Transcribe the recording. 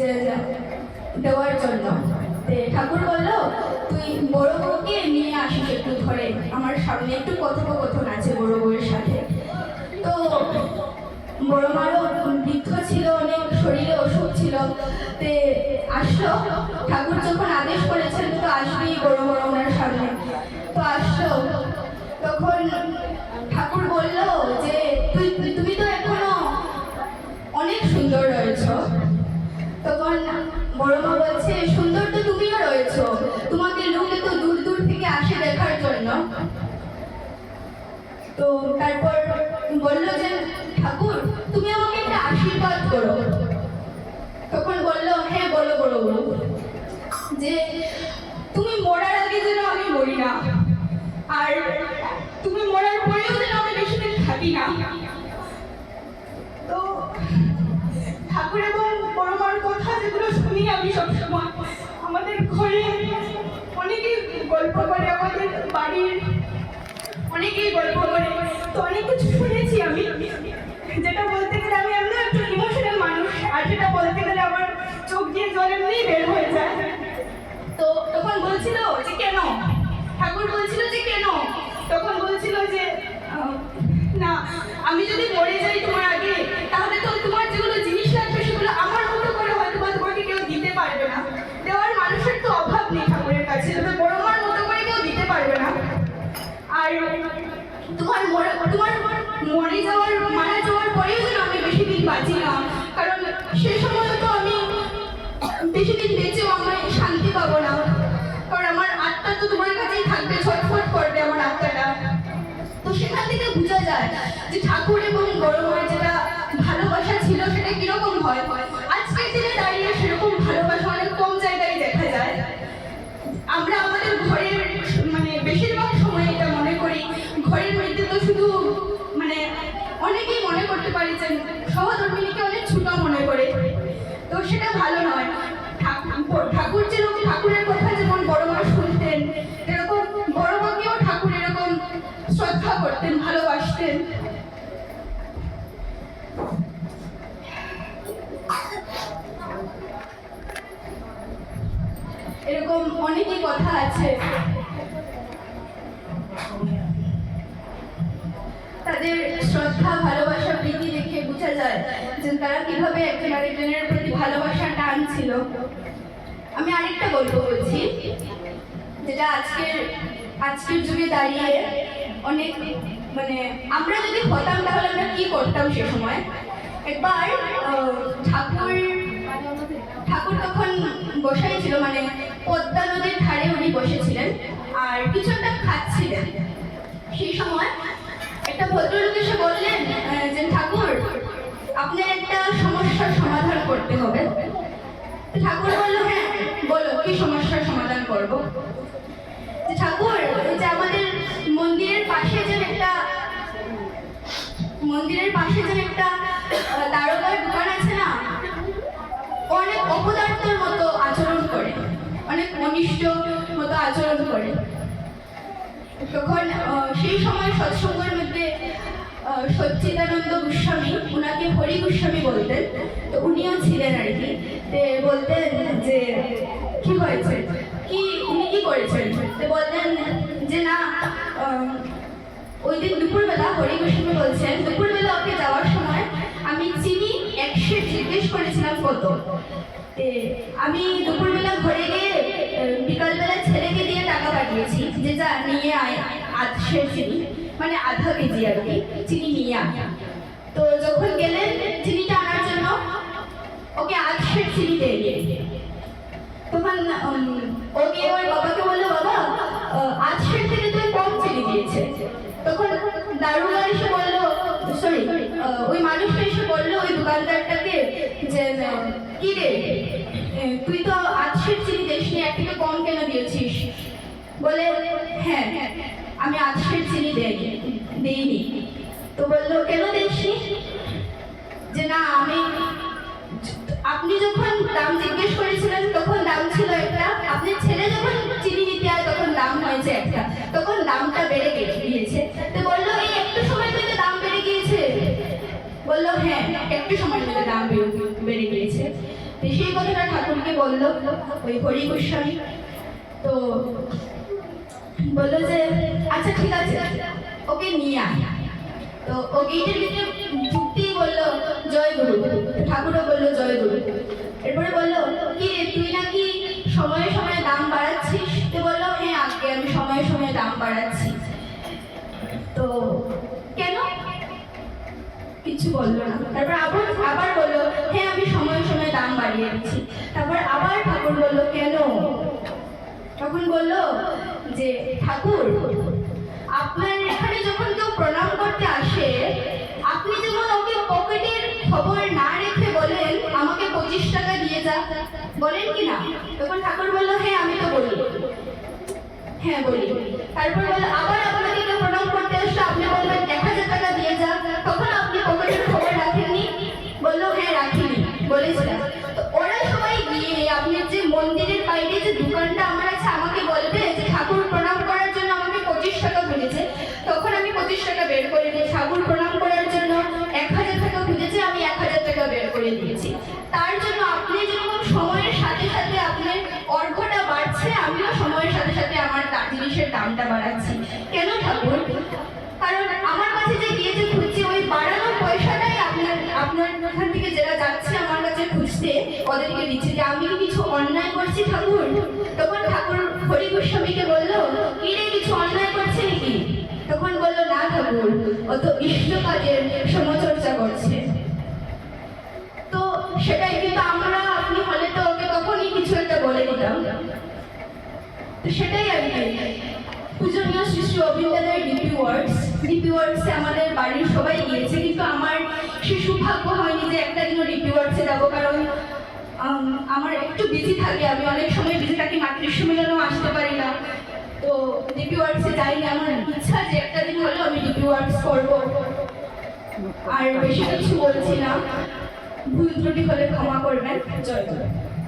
যে দেওয়ার জন্য। ঠাকুর বললো, তুই বড় বউকে নিয়ে আসিস একটু ধরে, আমার সামনে একটু কথোপকথন আছে বড় বউয়ের সাথে। তো বড় মারও বৃদ্ধ ছিল, অনেক শরীরে অসুখ ছিল, তে আসলো। ঠাকুর যখন আদেশ করেছেন তো আসবেই বড় বড় ওনার সামনে, তো আসলো। তখন ঠাকুর বলল যে তুমি তো এখনো অনেক সুন্দর রয়েছ। তখন বড় মা বলছে, সুন্দর তো তুমিও রয়েছ, তোমাকে লোকে তো দূর দূর থেকে আসে দেখার জন্য। তো তারপর বললো যে ঠাকুর তুমি আমাকে একটা আশীর্বাদ করো। তখন বললো, হ্যাঁ বলো বড় বউ, যে তুমি মরার আগে যেন আমি মরি না, আর তুমি মরার পরেও যেন আমি বেশি দিন থাকি না। তো ঠাকুর এবং বড় মার কথা যেগুলো শুনি আমি সবসময়, আমাদের ঘরে অনেকেই গল্প করে, আমাদের বাড়ির অনেকেই গল্প করে, তো অনেক কিছু শুনেছি আমি, যেটা বলতে গেলে আমি এমন একটু ইমোশনাল মানুষ, আর যেটা বলতে গেলে আমার চোখ দিয়ে জল এমনি বের হয়ে যায়। তো তখন বলছিল যে কেন, ঠাকুর বলছিল যে কেন, তখন বলছিল যে না, আমি যদি মরে যাই তোমার আগে, তাহলে তো তোমার যেগুলো জিনিস লাগবে সেগুলো আমার মতো করে হয়তো বা তোমাকে কেউ দিতে পারবে না, দেওয়ার মানুষের তো অভাব নেই ঠাকুরের কাছে, তবে বড় মার মতো করে কেউ দিতে পারবে না। আর তোমার মরে যাওয়ার, মারা যাওয়ার পরেও যেন আমি বেশি দিন বাঁচি না, কারণ সে সময় তো আমি বেশি দিন বেঁচেও আমি শান্তি পাবো না, কারণ আমার আত্মা তো তোমার কাছেই থাকবে, ছটফট করবে আমার আত্মাটা। তো সেখান থেকে বোঝা যায় যে ঠাকুর এবং বড় মায়ের যেটা ভালোবাসা ছিল সেটা কিরকম হয়। আজকের দিনে দাঁড়িয়ে সেরকম ভালোবাসা অনেক কম জায়গায় দেখা যায়। আমরা আমাদের ঘরের মানে বেশিরভাগ সময় এটা মনে করি, ঘরের মধ্যে তো শুধু মানে অনেকেই মনে করতে পারি যে সহধর্মিনীকে অনেক ছোট মনে করে, তো সেটা ভালো নয়। ঠাকুর যেরকম ঠাকুরের কথা যেমন বড় মা শুনতেন, এরকম বড় মাকেও ঠাকুর এরকম শ্রদ্ধা করতেন, ভালোবাসতেন। এরকম অনেকই কথা আছে। তাদের শ্রদ্ধা, ভালোবাসা, প্রীতি দেখে বোঝা যায় যে তারা কিভাবে একজন আরেকজনের প্রতি ভালোবাসা টান ছিল। আমি আরেকটা গল্প বলছি, যেটা আজকের যুগে দাঁড়িয়ে অনেক মানে আমরা যদি হতাম তাহলে আমরা কি করতাম সে সময়। একবার ঠাকুর তখন বসাই ছিল, মানে পদ্মা নদীর ধারে উনি বসেছিলেন আর কিছু একটা খাচ্ছিলেন। সেই সময় একটা ভদ্রলোক এসে বললেন যে ঠাকুর আপনার একটা সমস্যার সমাধান করতে হবে। ঠাকুর বললো, হ্যাঁ বলো কি সমস্যার সমাধান করবো। ঠাকুর যে আমাদের মন্দিরের পাশে যে একটা দারোগার দোকান আছে না, অনেক অপদার্থের মতো আচরণ করে, অনেক অনিষ্ট মতো আচরণ করে। তখন সেই সময় সৎসঙ্গের মধ্যে সচ্চিদানন্দ গোস্বামী, ওনাকে হরি গোস্বামী বলতেন, তো উনিও ছিলেন আর কি। বলতেন যে কি হয়েছে, উনি কি করেছেন, তো বললেন যে না, ওই দিন দুপুরবেলা হরি গোস্বামী বলছেন দুপুরবেলা ওকে যাওয়ার সময় আমি চিনি 100 জিজ্ঞেস করেছিলাম কত। আমি দুপুরবেলা ঘরে গিয়ে বিকালবেলা ছেলেকে দিয়ে টাকা পাঠিয়েছি যে যা নিয়ে আয় 800 চিনি, মানে আধা কেজি আর কি চিনি নিয়ে আয়। তো যখন গেলেন চিনিটা আনার জন্য ওকে 800 চিনি দিয়ে, তখন ও গিয়ে ওর বাবাকে বললো, বাবা 800 থেকে তুই কম চিনি দিয়েছে। তখন দারোগা এসে বললো, সরি ওই মানুষটা এসে বললো ওই দোকানদারটাকে যে কি রে, তুই তো 800 চিনি দিসনি, এক থেকে কম কেন দিয়েছিস। বলে হ্যাঁ আমি 800 চিনি দিইনি। তো বললো কেন দিসনি, যে না আপনি যখন দাম জিজ্ঞেস করেছিলেন তখন দাম ছিল একটা, আপনার ছেলে যখন চিনি নিতে হয় তখন দাম হয়েছে একটা, তখন দামটা বেড়ে গিয়েছে। তো বললো এই একটু সময় থেকে দাম বেড়ে গিয়েছে। বললো হ্যাঁ একটু সময় থেকে দাম বেড়ে গিয়েছে। তো সেই কথাটা ঠাকুরকে বললো ওই হরি গোস্বামী। তো বললো যে আচ্ছা ঠিক আছে, ওকে নিয়ে আয়। তো ও গেটের ভিতরে ঢুকতেই বললো জয় গুরু। ঠাকুরও বললো জয় গুরু। এরপরে বললো কি রে, তুই নাকি সময়ে সময়ে দাম বাড়াচ্ছিস? তো বললো হ্যাঁ আজকে আমি সময়ে সময়ে দাম বাড়াচ্ছি। তো কেন? কিছু বললো না। তারপর আবার বললো হ্যাঁ আমি সময়ে সময়ে দাম বাড়িয়ে দিচ্ছি। তারপর আবার ঠাকুর বললো কেন? তখন বললো যে ঠাকুর, আপনার এখানে যখন কেউ প্রণাম করতে আসে, আপনি যেমন ওকে পকেটের খবর না রেখে বলেন আমাকে 25 টাকা দিয়ে যা, বলেন কি না? তখন ঠাকুর বললো হ্যাঁ আমি তো বলি, হ্যাঁ বলি। তারপর বললো আবার আপনাকে কেউ প্রণাম করতে আসলে আপনি বলবেন 1000 টাকা দিয়ে যা, তখন আপনি পকেটের খবর রাখেননি? বললো হ্যাঁ রাখিনি, বলেছিলাম। তো ওরা সবাই গিয়ে আপনার যে মন্দিরের বাইরে যে দোকানটা আমার আছে আমাকে বলবে যে ঠাকুর প্রণাম করার জন্য আমাকে 25 টাকা খুঁজেছে। তখন আমি 25 টাকা বের করে দিই। ঠাকুর প্রণাম করার জন্য 1000 টাকা খুঁজেছে, আমি 1000 টাকা বের করে দিয়েছি। তার জন্য আপনি যেরকম সময়ের সাথে সাথে আপনার অর্ঘটা বাড়ছে, আমিও সময়ের সাথে সাথে আমার জিনিসের দামটা বাড়াচ্ছি। কেন ঠাকুর? কারণ আমার কাছে যে গিয়ে যে খুঁজছি ওই বাড়ানোর পয়সাটাই আপনার ওখান থেকে যারা যাচ্ছে আমার কাছে খুঁজতে ওদেরকে দিচ্ছে। যে আমি কি কিছু অন্যায় করছি ঠাকুর? তখন ঠাকুর হরি গোস্বামীকে বললো কি রে, কিছু অন্যায় করছে নাকি? তখন বললো না ঠাকুর, ও তো ইষ্ট কাজের সমচর্চা করছে। তো সেটাই, কিন্তু আপনি হলে তো ওকে তখনই কিছু একটা বলে দিতাম। তো সেটাই আর কি। পূজনীয় শ্রী শ্রী অবিন্দালয় ডিপি ওয়ার্কসে আমাদের বাড়ির সবাই গিয়েছে, কিন্তু আমার সে সৌভাগ্য হয়নি যে একটা দিনও ডিপি ওয়ার্কসে যাবো। কারণ আমার একটু বিজি থাকে, আমি অনেক সময় বিজি থাকি, মাতৃসম্মেলনেও আসতে পারি না। তো ডিপি ওয়ার্কসে যাইনি। আমার ইচ্ছা যে একটা দিন হলেও আমি ডিপি ওয়ার্কস করবো। আর বেশি কিছু বলছি না, ভুল ত্রুটি হলে ক্ষমা করবেন। জয় জয়।